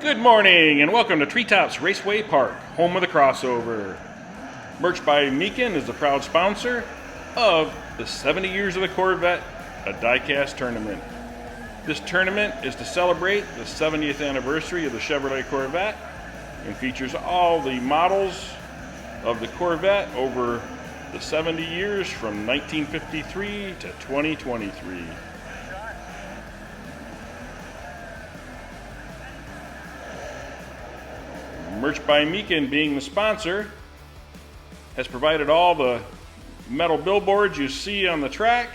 Good morning and welcome to Treetops Raceway Park, home of the crossover. Merch by Meekin is the proud sponsor of the 70 Years of the Corvette, a Diecast tournament. This tournament is to celebrate the 70th anniversary of the Chevrolet Corvette and features all the models of the Corvette over the 70 years from 1953 to 2023. Merch by Meekin, being the sponsor, has provided all the metal billboards you see on the track.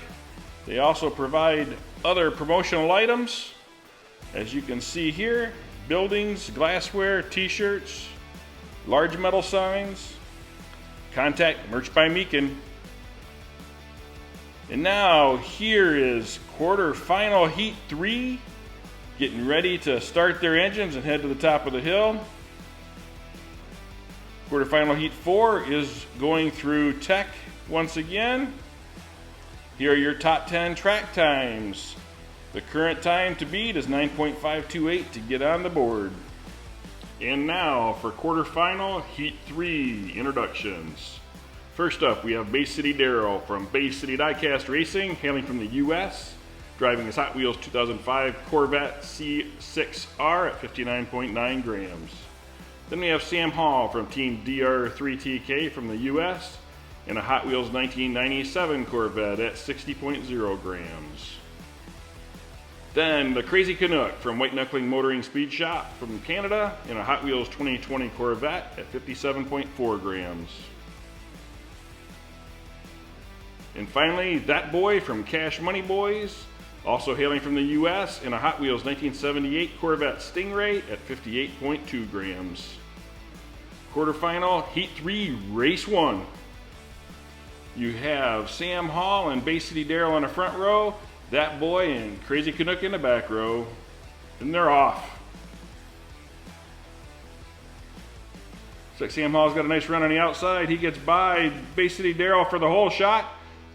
They also provide other promotional items, as you can see here: buildings, glassware, t-shirts, large metal signs. Contact Merch by Meekin. And now here is quarterfinal Heat 3, getting ready to start their engines and head to the top of the hill. Quarterfinal Heat 4 is going through tech once again. Here are your top 10 track times. The current time to beat is 9.528 to get on the board. And now for quarterfinal Heat 3 introductions. First up, we have Bay City Darrell from Bay City Diecast Racing, hailing from the US, driving his Hot Wheels 2005 Corvette C6R at 59.9 grams. Then we have Sam Hall from Team DR3TK from the US in a Hot Wheels 1997 Corvette at 60.0 grams. Then the Crazy Canuck from White Knuckling Motoring Speed Shop from Canada in a Hot Wheels 2020 Corvette at 57.4 grams. And finally, That Boy from Cash Money Boys, also hailing from the US in a Hot Wheels 1978 Corvette Stingray at 58.2 grams. Quarterfinal Heat 3 Race 1. You have Sam Hall and Bay City Darrell in the front row, That Boy and Crazy Canuck in the back row, and they're off. Looks like Sam Hall's got a nice run on the outside. He gets by Bay City Darrell for the whole shot.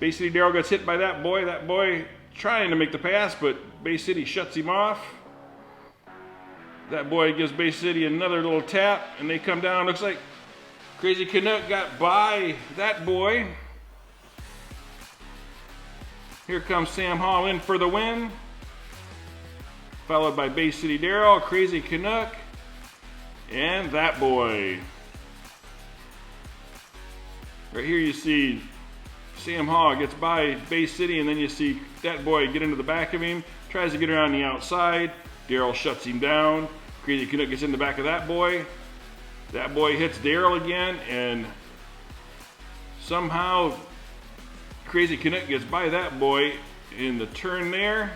Bay City Darrell gets hit by That Boy trying to make the pass, but Bay City shuts him off. That Boy gives Bay City another little tap, and they come down. Looks like Crazy Canuck got by That Boy. Here comes Sam Hall in for the win, followed by Bay City Darrell, Crazy Canuck, and That Boy. Right here you see Sam Hall gets by Bay City, and then you see That Boy get into the back of him, tries to get around the outside. Darrell shuts him down. Crazy Canuck gets in the back of That Boy. That Boy hits Darrell again, and somehow Crazy Canuck gets by That Boy in the turn there.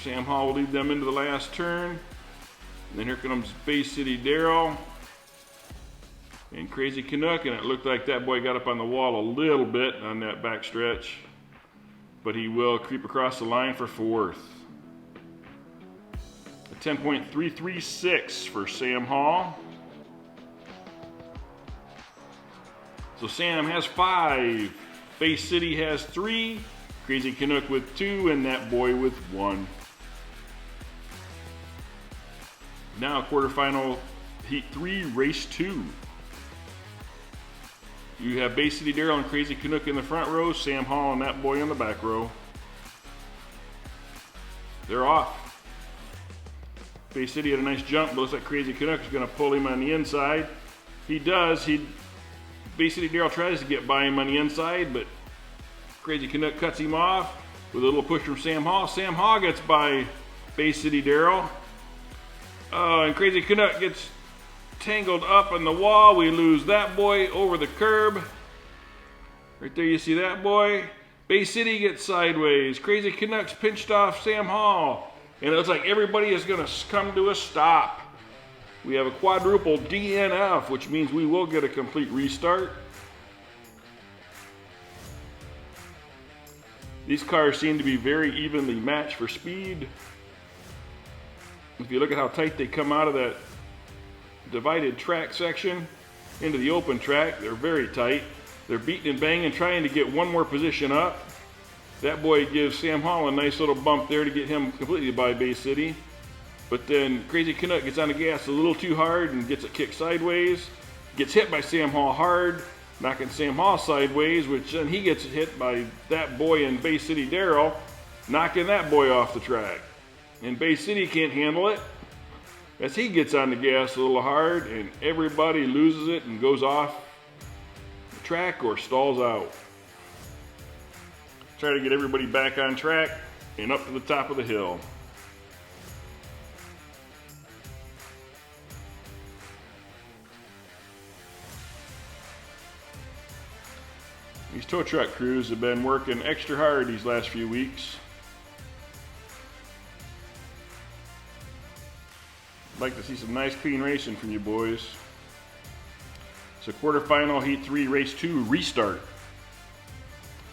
Sam Hall will lead them into the last turn. And then here comes Bay City Darrell and Crazy Canuck, and it looked like That Boy got up on the wall a little bit on that back stretch, but he will creep across the line for fourth. A 10.336 for Sam Hall. So Sam has 5, Bay City has 3, Crazy Canuck with 2, and That Boy with 1. Now quarterfinal Heat 3 Race 2. You have Bay City Darrell and Crazy Canuck in the front row, Sam Hall and That Boy in the back row. They're off. Bay City had a nice jump, but looks like Crazy Canuck is going to pull him on the inside. He does. Bay City Darrell tries to get by him on the inside, but Crazy Canuck cuts him off with a little push from Sam Hall. Sam Hall gets by Bay City Darrell. And Crazy Canuck gets tangled up on the wall. We lose That Boy over the curb. Right there you see That Boy. Bay City gets sideways. Crazy Canuck's pinched off Sam Hall. And it looks like everybody is going to come to a stop. We have a quadruple DNF, which means we will get a complete restart. These cars seem to be very evenly matched for speed. If you look at how tight they come out of that divided track section into the open track, they're very tight. They're beating and banging, trying to get one more position up. That Boy gives Sam Hall a nice little bump there to get him completely by Bay City. But then Crazy Canuck gets on the gas a little too hard and gets it kicked sideways. Gets hit by Sam Hall hard, knocking Sam Hall sideways, which then he gets hit by that boy in Bay City Daryl, knocking that boy off the track. And Bay City can't handle it as he gets on the gas a little hard, and everybody loses it and goes off the track or stalls out. Try to get everybody back on track and up to the top of the hill. These tow truck crews have been working extra hard these last few weeks. I'd like to see some nice clean racing from you boys. So quarterfinal heat 3 race 2 restart.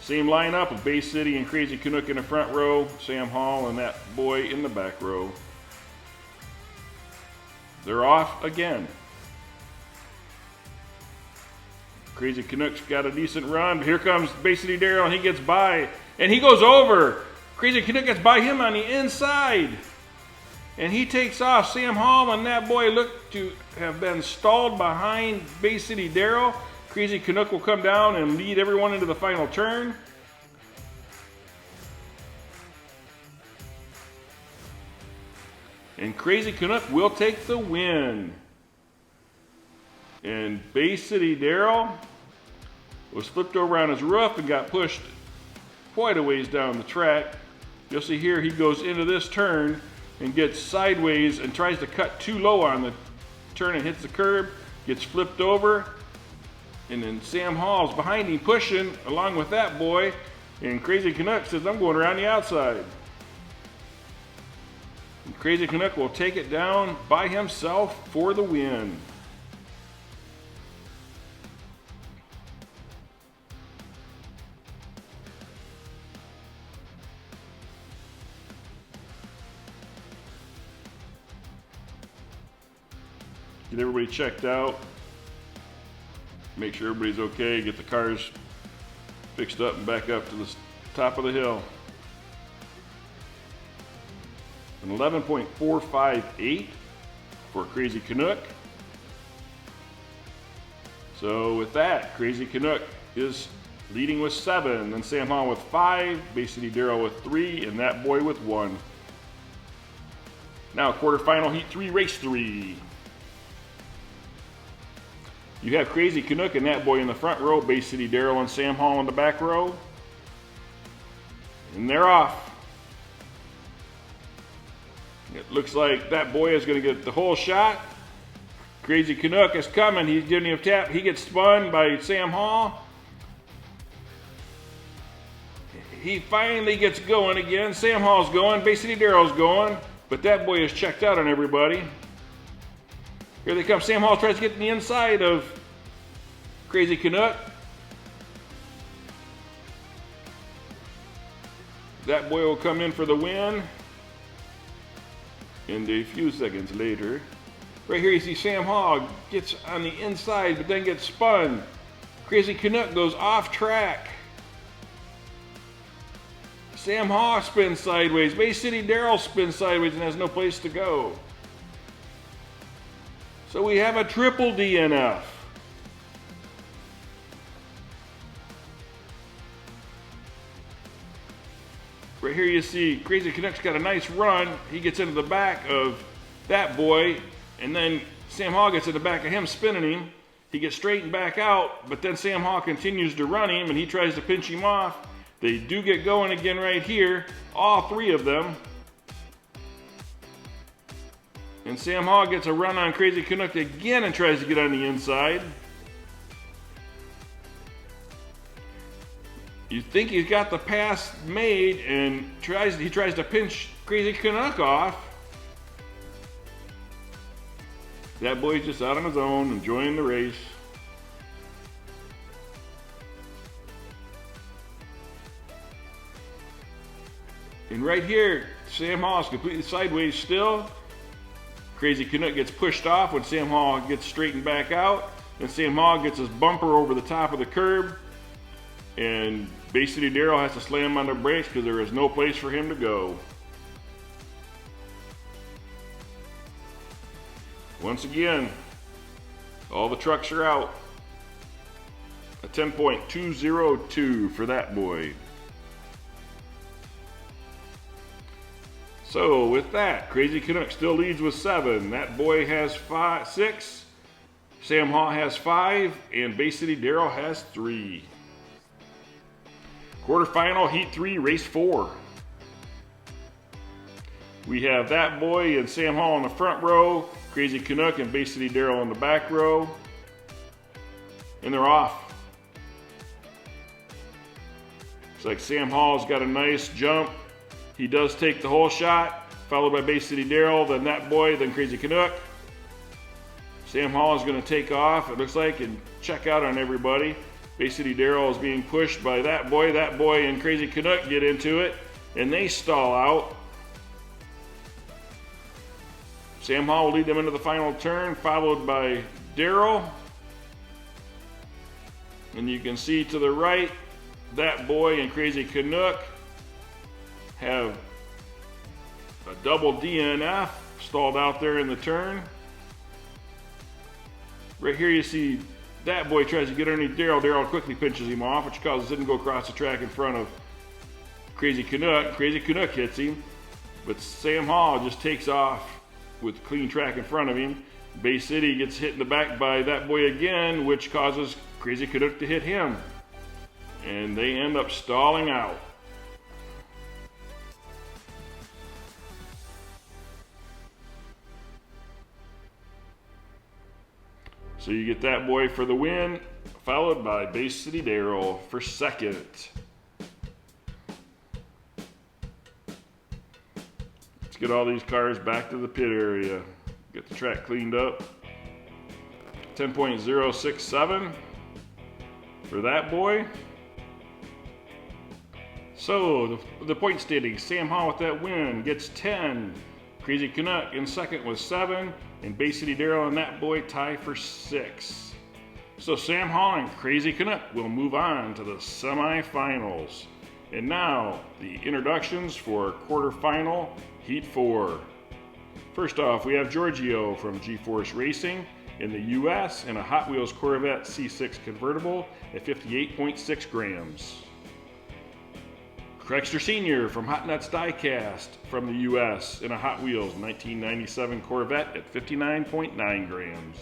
Same lineup of Bay City and Crazy Canuck in the front row, Sam Hall and that boy in the back row. They're off again. Crazy Canuck's got a decent run, but here comes Bay City Daryl and he gets by and he goes over. Crazy Canuck gets by him on the inside. And he takes off. Sam Hall and that boy look to have been stalled behind Bay City Daryl. Crazy Canuck will come down and lead everyone into the final turn. And Crazy Canuck will take the win. And Bay City Daryl was flipped over on his roof and got pushed quite a ways down the track. You'll see here he goes into this turn and gets sideways and tries to cut too low on the turn and hits the curb, gets flipped over, and then Sam Hall's behind him pushing along with that boy, and Crazy Canuck says, I'm going around the outside. And Crazy Canuck will take it down by himself for the win. Get everybody checked out, make sure everybody's okay, get the cars fixed up and back up to the top of the hill. An 11.458 for Crazy Canuck. So with that, Crazy Canuck is leading with 7, then Sam Hall with 5, Bay City Daryl with 3, and that boy with 1. Now quarterfinal heat 3, race 3. You have Crazy Canuck and that boy in the front row, Bay City Daryl and Sam Hall in the back row. And they're off. It looks like that boy is going to get the whole shot. Crazy Canuck is coming. He's giving him a tap. He gets spun by Sam Hall. He finally gets going again. Sam Hall's going. Bay City Daryl's going. But that boy is checked out on everybody. Here they come. Sam Hall tries to get to the inside of Crazy Canuck. That boy will come in for the win. And a few seconds later, right here you see Sam Hall gets on the inside but then gets spun. Crazy Canuck goes off track. Sam Hall spins sideways. Bay City Daryl spins sideways and has no place to go. So we have a triple DNF. Right here you see Crazy Canuck's got a nice run. He gets into the back of that boy, and then Sam Hall gets in the back of him, spinning him. He gets straightened back out, but then Sam Hall continues to run him, and he tries to pinch him off. They do get going again right here, all 3 of them. And Sam Hall gets a run on Crazy Canuck again and tries to get on the inside. You think he's got the pass made and he tries to pinch Crazy Canuck off. That boy's just out on his own, enjoying the race. And right here, Sam Hall's completely sideways still. Crazy Canuck gets pushed off when Sam Hall gets straightened back out. Then Sam Hall gets his bumper over the top of the curb. And Bay City Daryl has to slam on the brakes because there is no place for him to go. Once again, all the trucks are out. A 10.202 for that boy. So with that, Crazy Canuck still leads with 7. That boy has 6. Sam Hall has 5, and Bay City Darrell has 3. Quarterfinal, Heat 3, Race 4. We have that boy and Sam Hall in the front row, Crazy Canuck and Bay City Darrell in the back row. And they're off. Looks like Sam Hall's got a nice jump. He does take the whole shot, followed by Bay City Darrell, then that boy, then Crazy Canuck. Sam Hall is going to take off, it looks like, and check out on everybody. Bay City Darrell is being pushed by that boy and Crazy Canuck get into it, and they stall out. Sam Hall will lead them into the final turn, followed by Darrell. And you can see to the right, that boy and Crazy Canuck have a double DNF stalled out there in the turn. Right here you see that boy tries to get underneath Darrell. Darrell quickly pinches him off, which causes him to go across the track in front of Crazy Canuck. Crazy Canuck hits him, but Sam Hall just takes off with clean track in front of him. Bay City gets hit in the back by that boy again, which causes Crazy Canuck to hit him. And they end up stalling out. So you get that boy for the win, followed by Bay City Darrell for second. Let's get all these cars back to the pit area. Get the track cleaned up. 10.067 for that boy. So the point standings, Sam Hall with that win gets 10. Crazy Canuck in second with 7. And Bay City Darrell and that boy tie for 6. So Sam Hall and Crazy Canuck will move on to the semifinals. And now the introductions for quarterfinal Heat 4. First off, we have Giorgio from G-Force Racing in the US in a Hot Wheels Corvette C6 convertible at 58.6 grams. Crexter Sr. from Hot Nuts Diecast from the US in a Hot Wheels 1997 Corvette at 59.9 grams.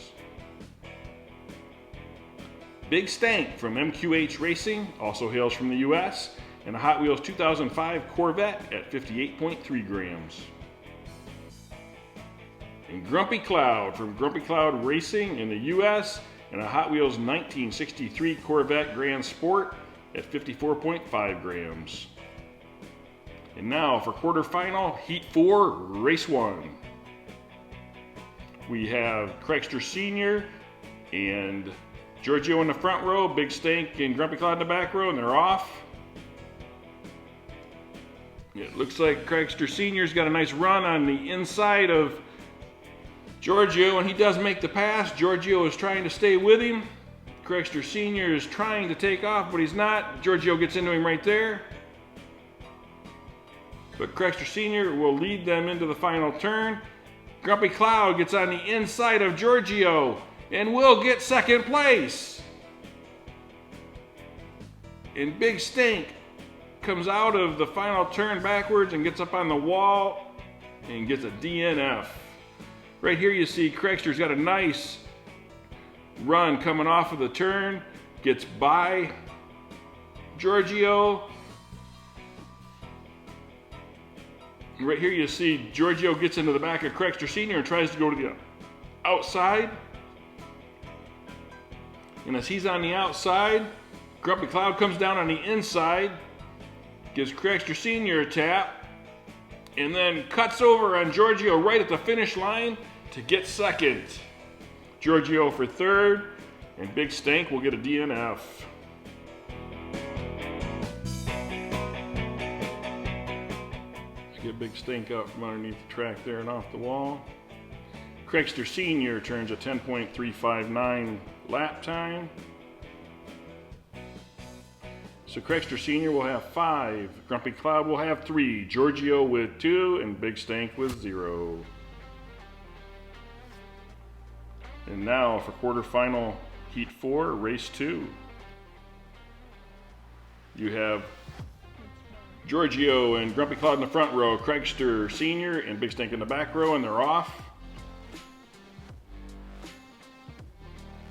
Big Stank from MQH Racing, also hails from the US, in a Hot Wheels 2005 Corvette at 58.3 grams. And Grumpy Cloud from Grumpy Cloud Racing in the US in a Hot Wheels 1963 Corvette Grand Sport at 54.5 grams. And now for quarterfinal, Heat 4, Race 1. We have Crexter Sr. and Giorgio in the front row, Big Stank and Grumpy Cloud in the back row, and they're off. It looks like Crexter Sr.'s got a nice run on the inside of Giorgio, and he does make the pass. Giorgio is trying to stay with him. Crexter Sr. is trying to take off, but he's not. Giorgio gets into him right there. But Crexter Sr. will lead them into the final turn. Grumpy Cloud gets on the inside of Giorgio and will get second place. And Big Stink comes out of the final turn backwards and gets up on the wall and gets a DNF. Right here you see Crexter's got a nice run coming off of the turn, gets by Giorgio. Right here you see Giorgio gets into the back of Crexter Sr. and tries to go to the outside. And as he's on the outside, Grumpy Cloud comes down on the inside, gives Crexter Sr. a tap, and then cuts over on Giorgio right at the finish line to get second. Giorgio for third, and Big Stank will get a DNF. Get Big Stink up from underneath the track there and off the wall. Crexter Sr. turns a 10.359 lap time. So Crexter Sr. will have 5, Grumpy Cloud will have 3, Giorgio with 2, and Big Stank with 0. And now for quarterfinal heat 4, race 2. You have Giorgio and Grumpy Cloud in the front row, Craigster Sr. and Big Stink in the back row, and they're off.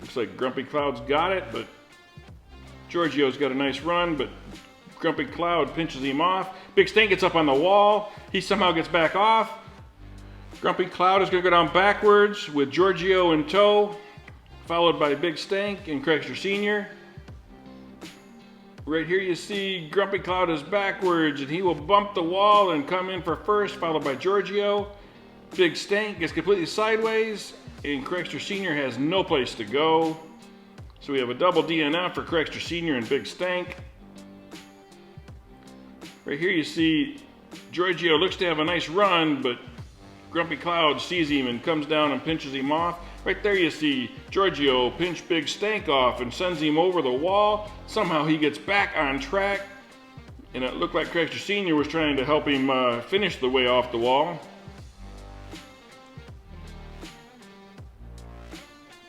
Looks like Grumpy Cloud's got it, but Giorgio's got a nice run, but Grumpy Cloud pinches him off. Big Stink gets up on the wall. He somehow gets back off. Grumpy Cloud is going to go down backwards with Giorgio in tow, followed by Big Stink and Craigster Sr. Right here you see Grumpy Cloud is backwards and he will bump the wall and come in for first, followed by Giorgio. Big Stink gets completely sideways and Craigster Sr. has no place to go. So we have a double DNF for Craigster Sr. and Big Stink. Right here you see Giorgio looks to have a nice run, but Grumpy Cloud sees him and comes down and pinches him off. Right there you see Giorgio pinch Big Stink off and sends him over the wall. Somehow he gets back on track, and it looked like Craigster Sr. was trying to help him finish the way off the wall.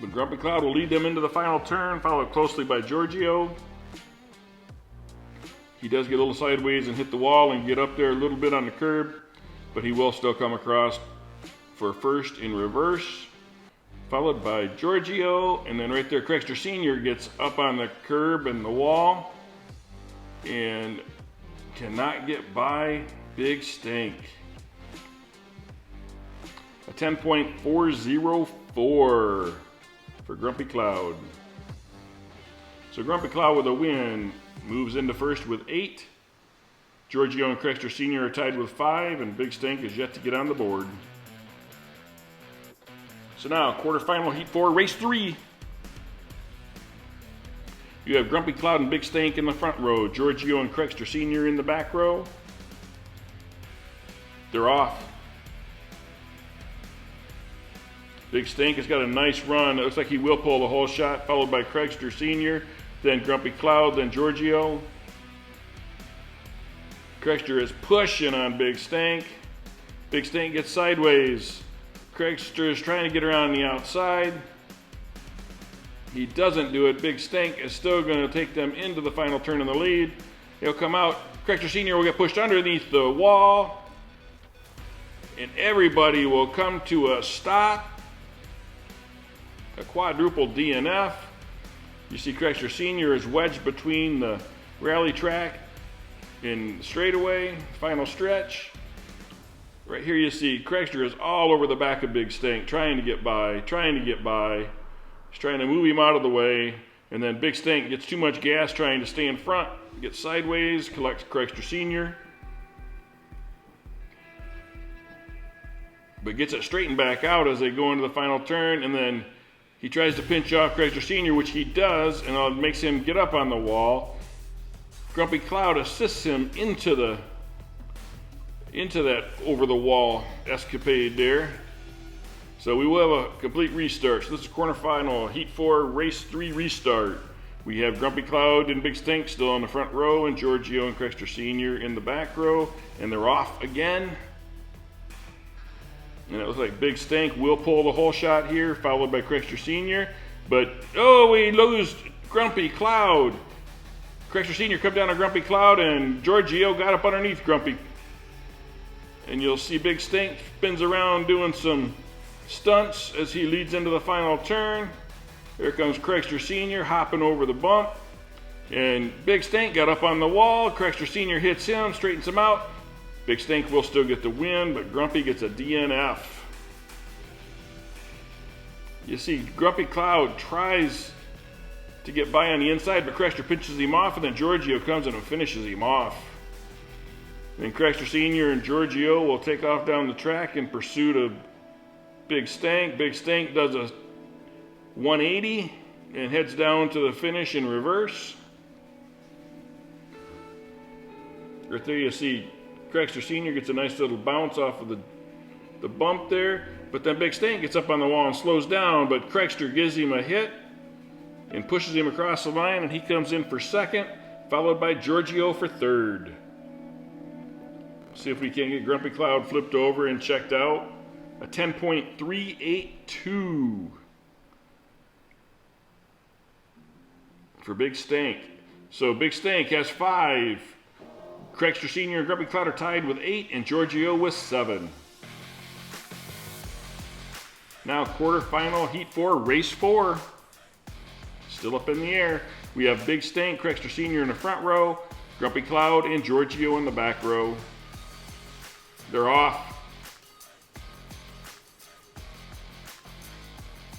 But Grumpy Cloud will lead them into the final turn, followed closely by Giorgio. He does get a little sideways and hit the wall and get up there a little bit on the curb, but he will still come across for first in reverse, followed by Giorgio, and then right there Craigster Sr. gets up on the curb and the wall and cannot get by Big Stink. A 10.404 for Grumpy Cloud. So Grumpy Cloud with a win moves into first with 8. Giorgio and Craigster Sr. are tied with 5, and Big Stink is yet to get on the board. So now, quarterfinal heat 4, race 3. You have Grumpy Cloud and Big Stink in the front row, Giorgio and Craigster Sr. in the back row. They're off. Big Stink has got a nice run. It looks like he will pull the whole shot, followed by Craigster Sr., then Grumpy Cloud, then Giorgio. Craigster is pushing on Big Stink. Big Stink gets sideways. Craigster is trying to get around the outside. He doesn't do it. Big Stink is still going to take them into the final turn in the lead. He'll come out. Craigster Sr. will get pushed underneath the wall. And everybody will come to a stop. A quadruple DNF. You see Craigster Sr. is wedged between the rally track in straightaway, final stretch. Right here you see Craigster is all over the back of Big Stink, trying to get by. He's trying to move him out of the way, and then Big Stink gets too much gas trying to stay in front, gets sideways, collects Craigster Sr., but gets it straightened back out as they go into the final turn, and then he tries to pinch off Craigster Sr., which he does, and it makes him get up on the wall. Grumpy Cloud assists him into that over-the-wall escapade there. So we will have a complete restart. So this is quarterfinal, Heat 4, Race 3 restart. We have Grumpy Cloud and Big Stink still on the front row, and Giorgio and Craigster Sr. in the back row, and they're off again. And it looks like Big Stink will pull the whole shot here, followed by Craigster Sr. But, oh, we lose Grumpy Cloud. Craigster Sr. come down on Grumpy Cloud, and Giorgio got up underneath Grumpy. And you'll see Big Stink spins around doing some stunts as he leads into the final turn. Here comes Craigster Sr. hopping over the bump. And Big Stink got up on the wall. Craigster Sr. hits him, straightens him out. Big Stink will still get the win, but Grumpy gets a DNF. You see Grumpy Cloud tries to get by on the inside, but Craigster pinches him off, and then Giorgio comes in and finishes him off. Then Craigster Sr. and Giorgio will take off down the track in pursuit of Big Stink. Big Stink does a 180 and heads down to the finish in reverse. Right there you see Craigster Sr. gets a nice little bounce off of the bump there, but then Big Stink gets up on the wall and slows down, but Craigster gives him a hit and pushes him across the line, and he comes in for second, followed by Giorgio for third. See if we can get Grumpy Cloud flipped over and checked out. A 10.382 for Big Stank. So Big Stank has 5. Craigster Sr. and Grumpy Cloud are tied with 8, and Giorgio with 7. Now quarterfinal, Heat 4, Race 4. Still up in the air. We have Big Stank, Craigster Sr. in the front row, Grumpy Cloud and Giorgio in the back row. They're off.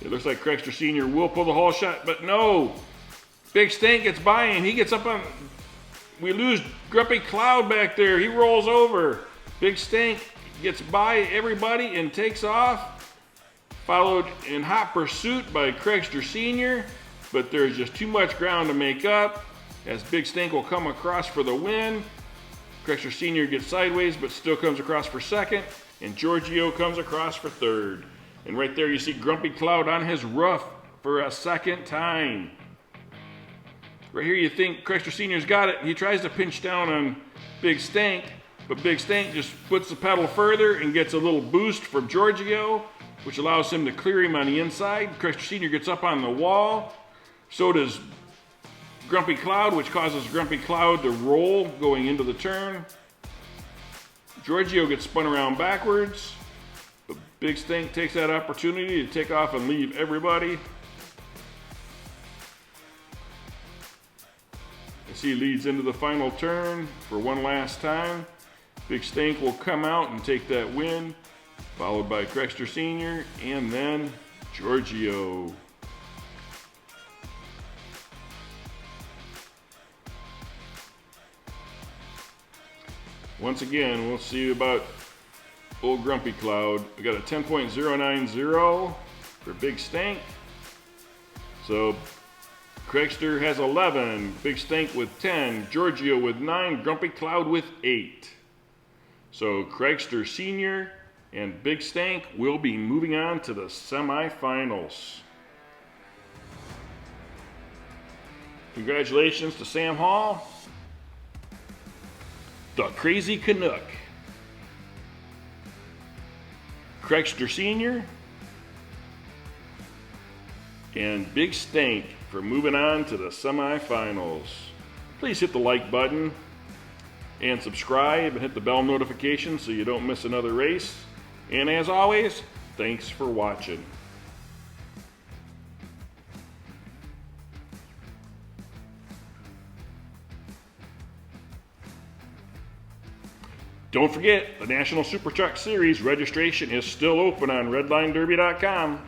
It looks like Craigster Sr. will pull the whole shot, but no. Big Stank gets by and he gets up on... We lose Grumpy Cloud back there. He rolls over. Big Stank gets by everybody and takes off. Followed in hot pursuit by Craigster Sr., but there's just too much ground to make up as Big Stank will come across for the win. Craigster Sr. gets sideways but still comes across for second, and Giorgio comes across for third. And right there you see Grumpy Cloud on his roof for a second time. Right here you think Craigster Sr.'s got it. He tries to pinch down on Big Stank, but Big Stank just puts the pedal further and gets a little boost from Giorgio, which allows him to clear him on the inside. Craigster Sr. gets up on the wall. So does Grumpy Cloud, which causes Grumpy Cloud to roll going into the turn. Giorgio gets spun around backwards, but Big Stank takes that opportunity to take off and leave everybody. As he leads into the final turn for one last time, Big Stank will come out and take that win, followed by Craigster Sr. and then Giorgio. Once again, we'll see about old Grumpy Cloud. We got a 10.090 for Big Stank. So Craigster has 11, Big Stank with 10, Giorgio with 9, Grumpy Cloud with 8. So Craigster Sr. and Big Stank will be moving on to the semifinals. Congratulations to Sam Hall, the Crazy Canuck, Craigster Sr., and Big Stank for moving on to the semifinals. Please hit the like button and subscribe and hit the bell notification so you don't miss another race. And as always, thanks for watching. Don't forget, the National Super Truck Series registration is still open on redlinederby.com.